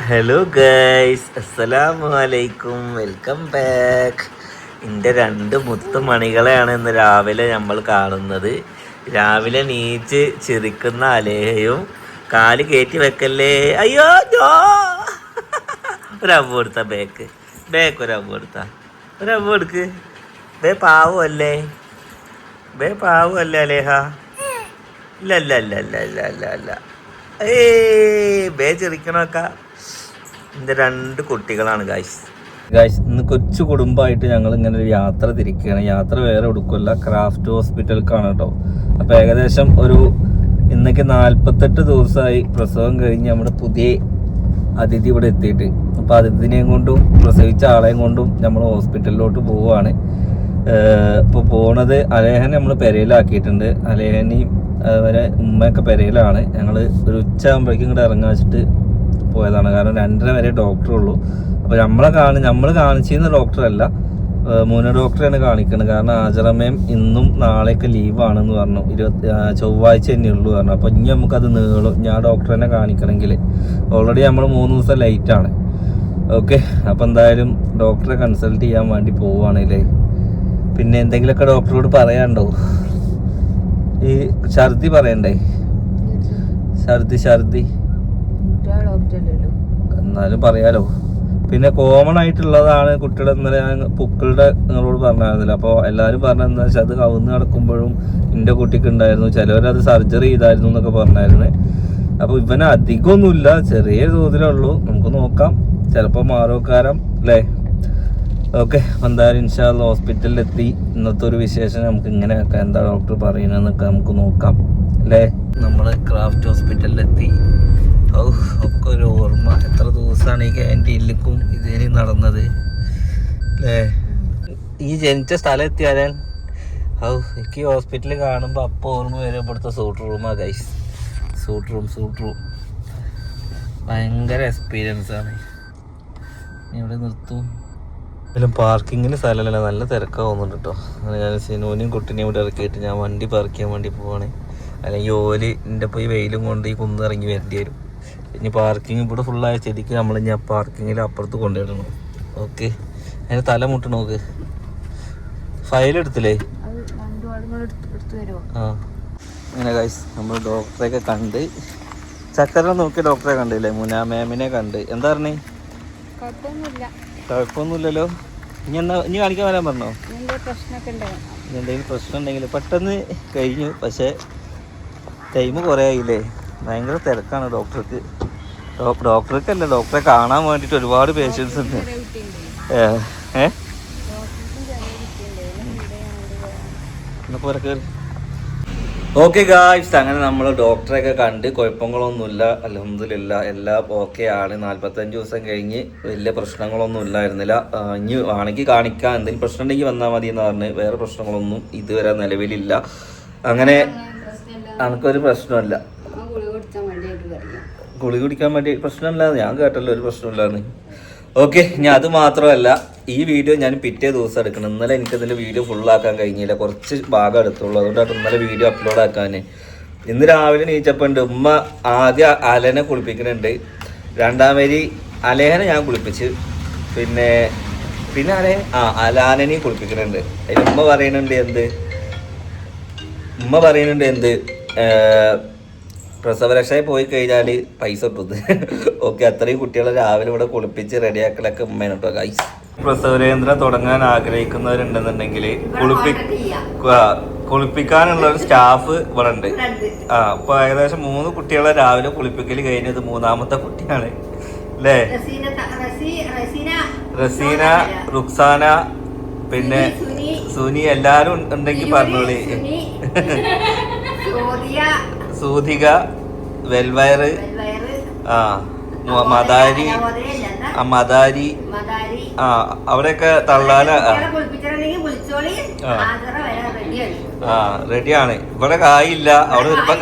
Hello guys, അസ്സലാമു അലൈക്കും, welcome back. എൻ്റെ രണ്ട് മുത്തുമണികളെയാണ് ഇന്ന് രാവിലെ നമ്മൾ കാണുന്നത്. രാവിലെ നീച്ച് ചിരിക്കുന്ന അലേഹയും കാല് കയറ്റി വെക്കല്ലേ, അയ്യോ ജോ ഒരവ് കൊടുത്ത ബേക്ക് ഒരവ് കൊടുത്ത ഒരവ് കൊടുക്ക്. പാവല്ലേ അലേഹ? ഇല്ല ഇല്ല ഇല്ല ഇല്ല ഇല്ല ഇല്ല അല്ല ചെറിക്കണൊക്കെ. എൻ്റെ രണ്ട് കുട്ടികളാണ് ഗായ്സ്. ഇന്ന് കൊച്ചു കുടുംബമായിട്ട് ഞങ്ങൾ ഇങ്ങനെ ഒരു യാത്ര തിരിക്കുകയാണ്. യാത്ര വേറെ എടുക്കില്ല, ക്രാഫ്റ്റ് ഹോസ്പിറ്റലിലേക്കാണ് കേട്ടോ. അപ്പോൾ ഏകദേശം ഇന്നേക്ക് 48 ദിവസമായി പ്രസവം കഴിഞ്ഞ് നമ്മുടെ പുതിയ അതിഥി ഇവിടെ എത്തിയിട്ട്. അപ്പോൾ അതിഥിനെയും കൊണ്ടും പ്രസവിച്ച ആളെയും കൊണ്ടും നമ്മൾ ഹോസ്പിറ്റലിലോട്ട് പോവുകയാണ്. ഇപ്പോൾ പോണത് അലേഹനെ നമ്മൾ പെരയിലാക്കിയിട്ടുണ്ട്. അലേഹനെയും അതുപോലെ ഉമ്മയൊക്കെ പെരയിലാണ്. ഞങ്ങൾ ഒരു ഉച്ച ആകുമ്പോഴേക്കും ഇങ്ങോട്ട് ഇറങ്ങാച്ചിട്ട് പോയതാണ്. കാരണം 2:30 വരെ ഡോക്ടറുള്ളൂ. അപ്പോൾ നമ്മൾ കാണിച്ചിരുന്ന ഡോക്ടറല്ല, മൂന്ന് ഡോക്ടറെയാണ് കാണിക്കുന്നത്. കാരണം ആജറമ്മയും ഇന്നും നാളെയൊക്കെ ലീവാണെന്ന് പറഞ്ഞു. ചൊവ്വാഴ്ച തന്നെ ഉള്ളൂ പറഞ്ഞു. അപ്പോൾ ഇനി നമുക്കത് നീളും. ഞാൻ ഡോക്ടറെ കാണിക്കണമെങ്കിൽ ഓൾറെഡി നമ്മൾ 3 ദിവസം ലേറ്റാണ്. ഓക്കെ, അപ്പോൾ എന്തായാലും ഡോക്ടറെ കൺസൾട്ട് ചെയ്യാൻ വേണ്ടി പോവുകയാണല്ലേ. പിന്നെ എന്തെങ്കിലുമൊക്കെ ഡോക്ടറോട് പറയാനുണ്ടോ? ഈ ഛർദി പറയണ്ടേ? ഛർദി എന്നാലും പറയാലോ. പിന്നെ കോമൺ ആയിട്ടുള്ളതാണ് കുട്ടിയുടെ. ഇന്നലെ ഞാൻ പുക്കളുടെ നിങ്ങളോട് പറഞ്ഞായിരുന്നില്ല. അപ്പോൾ എല്ലാവരും പറഞ്ഞതെന്താ വെച്ചാൽ അത് കവുന്ന് നടക്കുമ്പോഴും എൻ്റെ കുട്ടിക്ക് ഉണ്ടായിരുന്നു. ചിലവരത് സർജറി ചെയ്തായിരുന്നു എന്നൊക്കെ പറഞ്ഞായിരുന്നു. അപ്പോൾ ഇവന് അധികമൊന്നുമില്ല, ചെറിയ തോതിലേ ഉള്ളൂ. നമുക്ക് നോക്കാം, ചിലപ്പോൾ മാറോക്കാരം അല്ലേ. ഓക്കെ, എന്തായാലും ഇൻഷാ അല്ലാഹ് ഹോസ്പിറ്റലിലെത്തി. ഇന്നത്തെ ഒരു വിശേഷം നമുക്ക് ഇങ്ങനെ എന്താ ഡോക്ടർ പറയുന്നതെന്നൊക്കെ നമുക്ക് നോക്കാം അല്ലേ. നമ്മൾ ക്രാഫ്റ്റ് ഹോസ്പിറ്റലിലെത്തി. ഒക്കെ ഒരു ഓർമ്മ. എത്ര ദിവസമാണ് ഈ ക്യാൻറ്റീനിലേക്കും ഇതിന് നടന്നത് അല്ലേ. ഈ ജനിച്ച സ്ഥലം എത്തിയാൽ എനിക്ക് ഈ ഹോസ്പിറ്റലിൽ കാണുമ്പോൾ അപ്പോൾ ഓർമ്മ വരെ ഇവിടുത്തെ സൂട്ട് റൂമാണ് ഗൈസ്. സൂട്ട് റൂം ഭയങ്കര എക്സ്പീരിയൻസ് ആണ്. ഇവിടെ നിർത്തും. ഇതിലും പാർക്കിങ്ങിന് സ്ഥലമല്ല, നല്ല തിരക്കാവുന്നുണ്ട് കേട്ടോ. അങ്ങനെ ഞാൻ സിനോനെയും കുട്ടീനെയും ഇവിടെ ഇറക്കിയിട്ട് ഞാൻ വണ്ടി പാർക്ക് ചെയ്യാൻ വേണ്ടി പോവാണ്. അല്ലെങ്കിൽ ഓല് എൻ്റെ പോയി വെയിലും കൊണ്ട് ഈ കുന്ന് ഇറങ്ങി വരേണ്ടി വരും. ഇനി പാർക്കിങ് ഇവിടെ ഫുള്ളായ സ്ഥിതിക്ക് നമ്മൾ ഞാൻ പാർക്കിങ്ങിൽ അപ്പുറത്ത് കൊണ്ടുവരണം. ഓക്കെ, അതിന് തല മുട്ട് നോക്ക്. ഫയലെടുത്തില്ലേ? ആ, അങ്ങനെ ഗൈസ് നമ്മൾ ഡോക്ടറെയൊക്കെ കണ്ട്, ചക്കര നോക്കി ഡോക്ടറെ കണ്ടില്ലേ, മുന മാമിനെ കണ്ട്. എന്താ പറഞ്ഞേ? കുഴപ്പമൊന്നുമില്ലല്ലോ. ഇനി കാണിക്കാൻ വരാൻ പറഞ്ഞോ? എന്തെങ്കിലും പ്രശ്നം ഉണ്ടെങ്കിൽ പെട്ടെന്ന് കഴിഞ്ഞു. പക്ഷേ ടൈം കുറേ ആയില്ലേ. ഭയങ്കര തിരക്കാണ് ഡോക്ടർക്കല്ല, ഡോക്ടറെ കാണാൻ വേണ്ടിയിട്ട് ഒരുപാട് പേഷ്യൻസ് ഉണ്ട്. ഓക്കെ ഗായ്സ്, അങ്ങനെ നമ്മൾ ഡോക്ടറെയൊക്കെ കണ്ട് കുഴപ്പങ്ങളൊന്നുമില്ല, അൽഹംദുലില്ലാഹ് എല്ലാം ഓക്കെ ആണ്. 45 ദിവസം കഴിഞ്ഞ് വലിയ പ്രശ്നങ്ങളൊന്നും ഇല്ലായിരുന്നില്ല. ഇനി ആണെങ്കിൽ കാണിക്കാം, എന്തെങ്കിലും പ്രശ്നം ഉണ്ടെങ്കിൽ വന്നാൽ മതി എന്ന് പറഞ്ഞ്. വേറെ പ്രശ്നങ്ങളൊന്നും ഇതുവരെ നിലവിലില്ല. അങ്ങനെ എനിക്കൊരു പ്രശ്നമല്ല. ഗുളിക കുടിക്കാൻ വേണ്ടി പ്രശ്നമില്ല, ഞാൻ കേട്ടല്ലോ ഒരു പ്രശ്നമില്ലാന്ന്. ഓക്കെ, ഇനി അത് മാത്രമല്ല, ഈ വീഡിയോ ഞാൻ പിറ്റേ ദിവസം എടുക്കണം. ഇന്നലെ എനിക്കതിൻ്റെ വീഡിയോ ഫുള്ളാക്കാൻ കഴിഞ്ഞില്ല, കുറച്ച് ഭാഗം എടുത്തുള്ളൂ. അതുകൊണ്ടാണ് ഇന്നലെ വീഡിയോ അപ്ലോഡ് ആക്കാൻ. ഇന്ന് രാവിലെ നീച്ചപ്പോൾ ഉണ്ട് ഉമ്മ ആദ്യം അലനെ കുളിപ്പിക്കുന്നുണ്ട്. രണ്ടാമേരി അലേഹനെ ഞാൻ കുളിപ്പിച്ച്, പിന്നെ അലാനെയും കുളിപ്പിക്കുന്നുണ്ട്. അതിന് ഉമ്മ പറയുന്നുണ്ട് എന്ത് പ്രസവരക്ഷയിൽ പോയി കഴിഞ്ഞാൽ പൈസ കിട്ടുന്നത്. ഓക്കെ, അത്രയും കുട്ടികളെ രാവിലെ ഇവിടെ കുളിപ്പിച്ച് റെഡിയാക്കലൊക്കെ ഉമ്മയാണ് കേട്ടോ ഗൈസ്. പ്രസവരേന്ദ്രം തുടങ്ങാൻ ആഗ്രഹിക്കുന്നവരുണ്ടെന്നുണ്ടെങ്കിൽ കുളിപ്പിക്കാനുള്ള ഒരു സ്റ്റാഫ് ഇവിടെ ഉണ്ട്. അപ്പൊ ഏകദേശം 3 കുട്ടികളെ രാവിലെ കുളിപ്പിക്കൽ കഴിഞ്ഞത് 3ാമത്തെ കുട്ടിയാണ് അല്ലേ. റസീന, റുക്സാന, പിന്നെ സുനി, എല്ലാരും ഉണ്ടെങ്കിൽ പറഞ്ഞോളി. സൂതിക, വെൽവയർ, മദാരി, അവിടെയൊക്കെ തള്ളാല റെഡിയാണ്. ഇവിടെ കായില്ല, അവിടെ വരുമ്പോ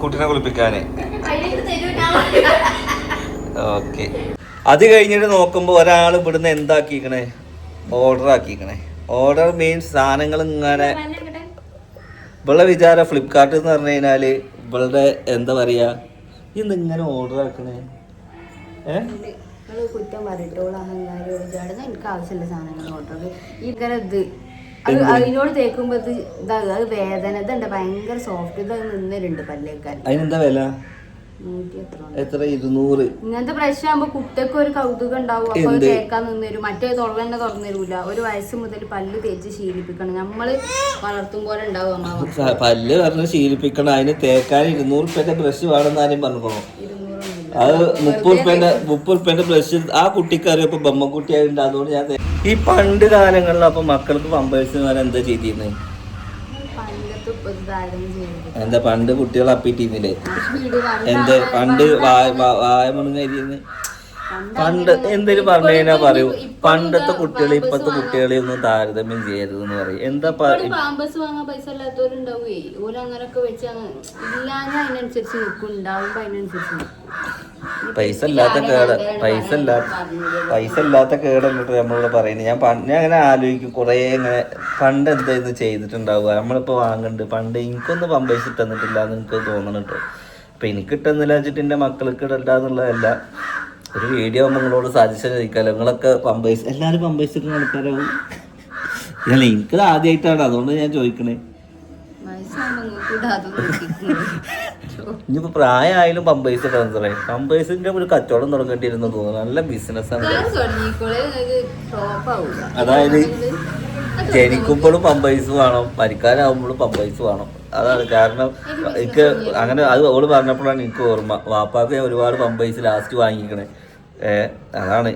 കുട്ടീനെ കുളിപ്പിക്കാന്. ഓക്കെ, അത് കഴിഞ്ഞിട്ട് നോക്കുമ്പോൾ ഒരാൾ ഇവിടുന്ന് എന്താക്കിക്കണേ, ഓർഡർ ആക്കിക്കണേ. ഓർഡർ മീൻസ് സാധനങ്ങൾ ഇങ്ങനെ ഇവളുടെ വിചാരം ഫ്ലിപ്കാർട്ട് എന്ന് പറഞ്ഞു കഴിഞ്ഞാല് ഇവളുടെ എന്താ പറയാ ഇന്ന് ഇങ്ങനെ ഓർഡർ ആക്കണേ കുറ്റം പറഞ്ഞിട്ടോളൂ അഹങ്കാരം എനിക്ക് ആവശ്യമുള്ള സാധനങ്ങൾ ഓർഡർ ഇങ്ങനെ ഇത് അതിനോട് തേക്കുമ്പോ അത് വേദന ഇതുണ്ട് ഭയങ്കര സോഫ്റ്റ് ഇത് നിന്നരുണ്ട് പല്ലേക്കാൻ. അതിനെന്താ വില? എത്ര? 200. ഇങ്ങനത്തെ പ്രശ്നം ആകുമ്പോ കുട്ടിക്ക് ഒരു കൗതുകം ഉണ്ടാവും. അപ്പൊ തേക്കാൻ നിന്നരും. മറ്റേ തുറന്നെ തുറന്നു തരൂല. ഒരു വയസ്സ് മുതൽ പല്ല് തേച്ച് ശീലിപ്പിക്കണം. നമ്മള് വളർത്തും പോലെ ഉണ്ടാവും. പല്ല് പറഞ്ഞ് ശീലിപ്പിക്കണം. അതിന് തേക്കാൻ 200 രൂപയുടെ ബ്രഷ് വേണമെന്ന് ആരും പറഞ്ഞോ? അത് 30 രൂപയുടെ ബ്രഷ് ആ കുട്ടിക്ക് അറിയാം. ഇപ്പൊ ബൊമ്മക്കുട്ടിയായിട്ടുണ്ട്. അതുകൊണ്ട് ഞാൻ ഈ പണ്ട് കാലങ്ങളിൽ അപ്പൊ മക്കൾക്ക് പമ്പേഴ്സ് എന്താ ചെയ്തിരുന്നത്? എന്താ പണ്ട് കുട്ടികൾ അപ്പിട്ടിരുന്നില്ലേ? എന്താ പണ്ട് വായ മുണങ്ങായിരുന്നു? പണ്ട് എന്തെങ്കിലും പറഞ്ഞു കഴിഞ്ഞാൽ പറയൂ പണ്ടത്തെ കുട്ടികളെ ഇപ്പത്തെ കുട്ടികളെ ഒന്നും താരതമ്യം ചെയ്യരുത് എന്ന് പറയും. എന്താ പാമ്പേഴ്സ് വാങ്ങാൻ പൈസ ഇല്ലാത്തവരുണ്ടാവേ ഓല അങ്ങനൊക്കെ വെച്ച് ഇല്ലാഞ്ഞ അതിനനുസരിച്ച് നിൽക്കും. ഉണ്ടാവുമ്പോ അതിനനുസരിച്ച് പൈസ ഇല്ലാത്ത കേടല്ലിട്ട് നമ്മളിവിടെ പറയുന്നത്. ഞാൻ അങ്ങനെ ആലോചിക്കും കുറേ ഇങ്ങനെ പണ്ട് എന്തായിരുന്നു ചെയ്തിട്ടുണ്ടാവുക. നമ്മളിപ്പോൾ വാങ്ങുന്നുണ്ട്. പണ്ട് എനിക്കൊന്നും പമ്പേഴ്സ് ഇട്ടെന്നിട്ടില്ല എന്ന് എനിക്ക് തോന്നണം കേട്ടോ. അപ്പം എനിക്ക് ഇട്ടെന്നില്ല വെച്ചിട്ട് എൻ്റെ മക്കൾക്ക് ഇടണ്ട എന്നുള്ളതല്ല. ഒരു വീഡിയോ നിങ്ങളോട് സജഷൻ ചോദിക്കാമല്ലോ. നിങ്ങളൊക്കെ പമ്പേഴ്സ് എല്ലാവരും പമ്പേഴ്സ് ഇട്ടുന്ന ആൾക്കാരാവും. അല്ല എനിക്കത് ആദ്യമായിട്ടാണ്, അതുകൊണ്ട് ഞാൻ ചോദിക്കണേ. ഇനിയിപ്പോ പ്രായമായാലും പമ്പേഴ്സ് ഇടാൻ പറയാം. പമ്പേഴ്സിന്റെ ഒരു കച്ചവടം തുടങ്ങേണ്ടിയിരുന്നു തോന്നുന്നു. നല്ല ബിസിനസ്സാണ്. അതായത് ജനിക്കുമ്പോഴും പമ്പേഴ്സ് വേണം, മരിക്കാനാവുമ്പോഴും പമ്പേഴ്സ് വേണം. അതാണ് കാരണം. എനിക്ക് അങ്ങനെ അത് ഓള് പറഞ്ഞപ്പോഴാണ് എനിക്ക് ഓർമ്മ. വാപ്പാക്ക് ഒരുപാട് പമ്പേഴ്സ് ലാസ്റ്റ് വാങ്ങിക്കണേ. അതാണ്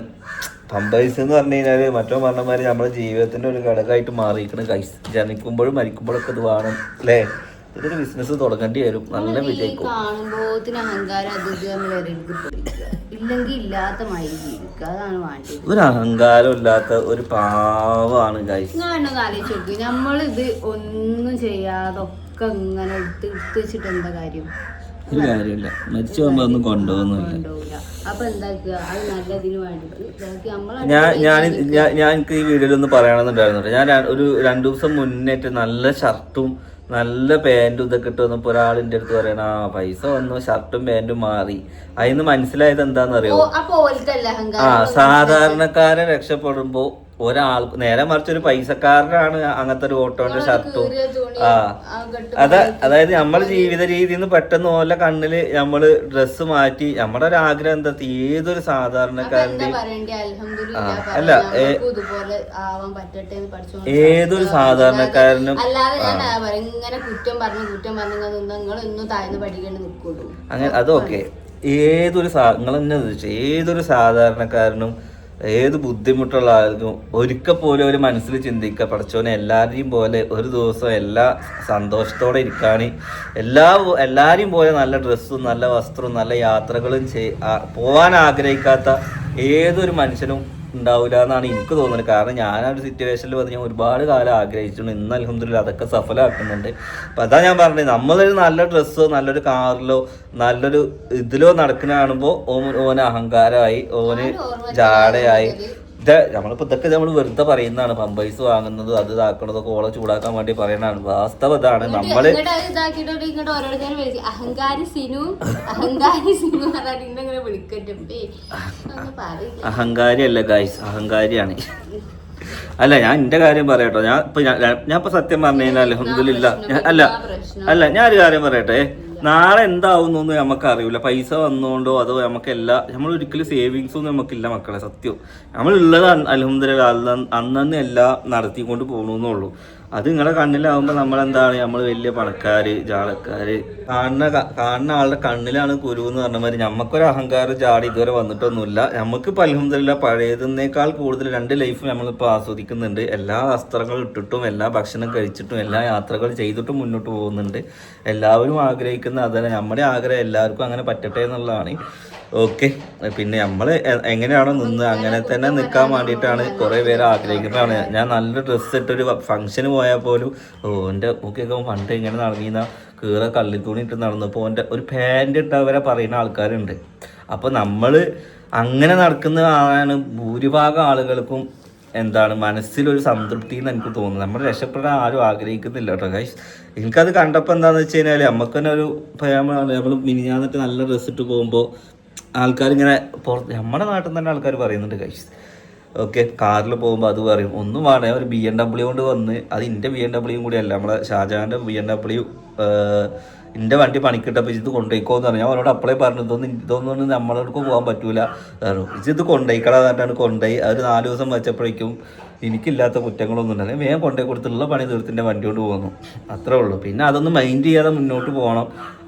പമ്പേഴ്സ് എന്ന് പറഞ്ഞു കഴിഞ്ഞാല് മറ്റോ പറഞ്ഞമാതിരി നമ്മുടെ ജീവിതത്തിന്റെ ഒരു ഘടകമായിട്ട് മാറിയിരിക്കണം. ജനിക്കുമ്പോഴും മരിക്കുമ്പോഴൊക്കെ ഇത് വേണം അല്ലേ? ഇതൊരു ബിസിനസ് തുടങ്ങേണ്ടി വരും. നല്ല വിജയിക്കും. ഒരു അഹങ്കാരം ഇല്ലാത്ത ഒരു പാവമാണ് ഗൈസ്. നമ്മളിത് ഒന്നും ചെയ്യാതൊക്കെ ഇങ്ങനെ എടുത്ത് വെച്ചിട്ട് എന്താ കാര്യം? ഒരു കാര്യമില്ല. മരിച്ചു പോകുമ്പോ ഒന്നും കൊണ്ടുപോകുന്നില്ല. അപ്പൊ എന്താക്കുക അത് നല്ലതിന് വേണ്ടിട്ട് ഞാൻ എനിക്ക് ഈ വീഡിയോയിലൊന്ന് പറയണമെന്നുണ്ടായിരുന്നു. ഞാൻ ഒരു 2 ദിവസം മുന്നേറ്റ് നല്ല ഷർട്ടും നല്ല പാൻറ്റും ഇതൊക്കെ ഇട്ട് വന്നപ്പോൾ ഒരാളിൻ്റെ അടുത്ത് പറയണ പൈസ വന്നു ഷർട്ടും പാൻറ്റും മാറി. അതിന്ന് മനസ്സിലായത് എന്താണെന്നറിയോ? സാധാരണക്കാരെ രക്ഷപ്പെടുമ്പോ ഒരാൾക്ക് നേരെ മറിച്ച് ഒരു പൈസക്കാരനാണ് അങ്ങനത്തെ ഒരു ഓട്ടോന്റെ ഷർട്ടും അതായത് നമ്മുടെ ജീവിത രീതിയിൽ നിന്ന് പെട്ടെന്ന് ഓല കണ്ണില് നമ്മള് ഡ്രസ്സ് മാറ്റി നമ്മുടെ ഒരു ആഗ്രഹം എന്താ ഏതൊരു സാധാരണക്കാരന്റെ അല്ല ഏതൊരു സാധാരണക്കാരനും അങ്ങനെ അതൊക്കെ ഏതൊരു നിങ്ങൾ തന്നെ ഏതൊരു സാധാരണക്കാരനും ഏത് ബുദ്ധിമുട്ടുള്ള ആൾക്കും ഒരിക്കൽ പോലും ഒരു മനസ്സിൽ ചിന്തിക്കുക പഠിച്ചോനെ എല്ലാവരെയും പോലെ ഒരു ദിവസം എല്ലാ സന്തോഷത്തോടെ ഇരിക്കാൻ എല്ലാവരെയും പോലെ നല്ല ഡ്രസ്സും നല്ല വസ്ത്രവും നല്ല യാത്രകളും പോകാൻ ആഗ്രഹിക്കാത്ത ഏതൊരു മനുഷ്യനും ഉണ്ടാവില്ല എന്നാണ് എനിക്ക് തോന്നുന്നത്. കാരണം ഞാനൊരു സിറ്റുവേഷനിൽ വന്ന് ഞാൻ ഒരുപാട് കാലം ആഗ്രഹിച്ചിട്ടുണ്ട്. ഇന്ന് അൽഹംദുലില്ലാ അതൊക്കെ സഫലമാക്കുന്നുണ്ട്. അപ്പം അതാ ഞാൻ പറഞ്ഞത്, നമ്മളൊരു നല്ല ഡ്രസ്സോ നല്ലൊരു കാറിലോ നല്ലൊരു ഇതിലോ നടക്കുന്ന കാണുമ്പോൾ ഓന് അഹങ്കാരമായി, ഓന് ജാടയായി. നമ്മളിപ്പോൾ ഇതൊക്കെ നമ്മൾ വെറുതെ പറയുന്നതാണ്. പമ്പേഴ്സ് വാങ്ങുന്നത് അത് ഇതാക്കണതൊക്കെ ഓളെ ചൂടാക്കാൻ വേണ്ടി പറയുന്നതാണ്. വാസ്തവം ഇതാണ്. നമ്മള് അഹങ്കാരിയല്ല ഗൈസ്, അഹങ്കാരിയാണ്. അല്ല ഞാൻ എന്റെ കാര്യം പറയട്ടോ. ഞാൻ ഇപ്പൊ സത്യം പറഞ്ഞു കഴിഞ്ഞാൽ അൽഹംദുലില്ലാ അല്ല ഞാൻ ഒരു കാര്യം പറയട്ടെ. നാളെ എന്താവുന്നൊന്നും നമുക്ക് അറിയില്ല. പൈസ വന്നുകൊണ്ടോ അതോ നമ്മൾ ഒരിക്കലും സേവിങ്സ് ഒന്നും നമുക്കില്ല മക്കളെ. സത്യം നമ്മളുള്ളത് അൽഹംദുലില്ലാ അന്നന്ന് എല്ലാം നടത്തിക്കൊണ്ട് പോകണമെന്നുള്ളൂ. അത് നിങ്ങളുടെ കണ്ണിലാവുമ്പോൾ നമ്മളെന്താണ്, നമ്മൾ വലിയ പണക്കാര് ജാളക്കാര് കാണുന്ന ആളുടെ കണ്ണിലാണ് കുരു എന്ന് പറഞ്ഞ മാതിരി നമുക്കൊരു അഹങ്കാരം ജാടി ഇതുവരെ വന്നിട്ടൊന്നുമില്ല. നമുക്കിപ്പോൾ അൽഹംദുലില്ലാ പഴയതിനേക്കാൾ കൂടുതൽ 2 ലൈഫ് നമ്മളിപ്പോൾ ആസ്വദിക്കുന്നുണ്ട്. എല്ലാ വസ്ത്രങ്ങളും ഇട്ടിട്ടും എല്ലാ ഭക്ഷണം കഴിച്ചിട്ടും എല്ലാ യാത്രകൾ ചെയ്തിട്ടും മുന്നോട്ട് പോകുന്നുണ്ട്. എല്ലാവരും ആഗ്രഹിക്കുന്ന അതന്നെ. നമ്മുടെ ആഗ്രഹം എല്ലാവർക്കും അങ്ങനെ പറ്റട്ടെ എന്നുള്ളതാണ്. ഓക്കെ, പിന്നെ നമ്മൾ എങ്ങനെയാണോ നിന്ന് അങ്ങനെ തന്നെ നിൽക്കാൻ വേണ്ടിയിട്ടാണ് കുറേ പേര് ആഗ്രഹിക്കുന്നതാണ്. ഞാൻ നല്ല ഡ്രസ്സ് ഇട്ടൊരു ഫംഗ്ഷന് പോയാൽ പോലും എൻ്റെ നോക്കിയൊക്കെ പണ്ട് ഇങ്ങനെ നടന്നിരുന്ന കീറ കള്ളിത്തൂണി ഇട്ട് നടന്നപ്പോൾ എൻ്റെ ഒരു പാൻറ് ഇട്ടവരെ പറയുന്ന ആൾക്കാരുണ്ട്. അപ്പോൾ നമ്മൾ അങ്ങനെ നടക്കുന്ന ആളാണ് ഭൂരിഭാഗം ആളുകൾക്കും എന്താണ് മനസ്സിലൊരു സംതൃപ്തി എന്ന് എനിക്ക് തോന്നുന്നു. നമ്മൾ രക്ഷപ്പെടാൻ ആരും ആഗ്രഹിക്കുന്നില്ല കേട്ടോ ഗൈസ്. എനിക്കത് കണ്ടപ്പോൾ എന്താണെന്ന് വെച്ച് കഴിഞ്ഞാൽ നമുക്ക് തന്നെ ഒരു നമ്മൾ മിനിഞ്ഞാന്നിട്ട് നല്ല ഡ്രസ്സ് ഇട്ട് പോകുമ്പോൾ ആൾക്കാരിങ്ങനെ നമ്മുടെ നാട്ടിൽ തന്നെ ആൾക്കാർ പറയുന്നുണ്ട് ഗൈസ്. ഓക്കെ, കാറിൽ പോകുമ്പോൾ അത് പറയും, ഒന്നും വേണേ ഒരു BMW കൊണ്ട് വന്ന്, അത് എൻ്റെ BMW കൂടി അല്ല, നമ്മളെ ഷാജഹാൻ്റെ BMW എൻ്റെ വണ്ടി പണിക്കിട്ടപ്പോൾ ഇത് കൊണ്ടുപോയിക്കോന്ന് പറഞ്ഞു. ഞാൻ അവരോട് അപ്പളേ പറഞ്ഞു, ഇതൊന്നും നമ്മളോടൊക്കെ പോകാൻ പറ്റൂല, ഇത് കൊണ്ടുപോയിക്കളാന്നിട്ടാണ് കൊണ്ടുപോയി. അത് 4 ദിവസം വെച്ചപ്പോഴേക്കും എനിക്കില്ലാത്ത കുറ്റങ്ങളൊന്നും ഉണ്ടല്ലേ, വേഗം കൊണ്ടുപോയി കൊടുത്തുള്ള പണി തീർത്തിൻ്റെ വണ്ടി കൊണ്ട് പോകുന്നു, അത്രേ ഉള്ളൂ. പിന്നെ അതൊന്നും മൈൻഡ് ചെയ്യാതെ മുന്നോട്ട് പോകണം.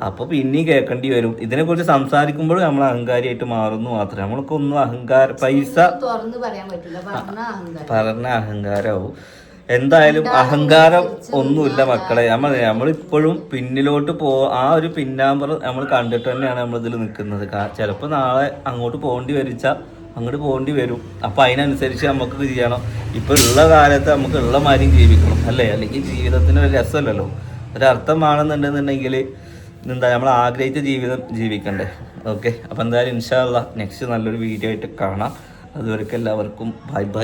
അപ്പോൾ പിന്നെയും കേൾക്കേണ്ടി വരും. ഇതിനെക്കുറിച്ച് സംസാരിക്കുമ്പോഴും നമ്മൾ അഹങ്കാരിയായിട്ട് മാറുന്നു മാത്രമേ. നമ്മൾക്കൊന്നും പൈസ പറഞ്ഞ അഹങ്കാരമാവും. എന്തായാലും അഹങ്കാരം ഒന്നുമില്ല മക്കളെ. നമ്മളിപ്പോഴും പിന്നിലോട്ട് ആ ഒരു പിന്നാമ്പർ നമ്മൾ കണ്ടിട്ട് തന്നെയാണ് നമ്മളിതിൽ നിൽക്കുന്നത്. ചിലപ്പോൾ നാളെ അങ്ങോട്ട് അങ്ങോട്ട് പോകേണ്ടി വരും. അപ്പോൾ അതിനനുസരിച്ച് നമുക്ക് ചെയ്യണം. ഇപ്പോൾ ഉള്ള കാലത്ത് നമുക്ക് ഉള്ള മാതിരി ജീവിക്കണം അല്ലേ, അല്ലെങ്കിൽ ജീവിതത്തിന് ഒരു രസമല്ലല്ലോ. ഒരർത്ഥമാണെന്നുണ്ടെന്നുണ്ടെങ്കിൽ എന്താ നമ്മൾ ആഗ്രഹിച്ച ജീവിതം ജീവിക്കണ്ടേ. ഓക്കെ, അപ്പോൾ എന്തായാലും ഇൻഷാ അല്ലാഹ് നെക്സ്റ്റ് നല്ലൊരു വീഡിയോ ആയിട്ട് കാണാം. അതുവരെയ്ക്ക് എല്ലാവർക്കും ബൈ ബൈ.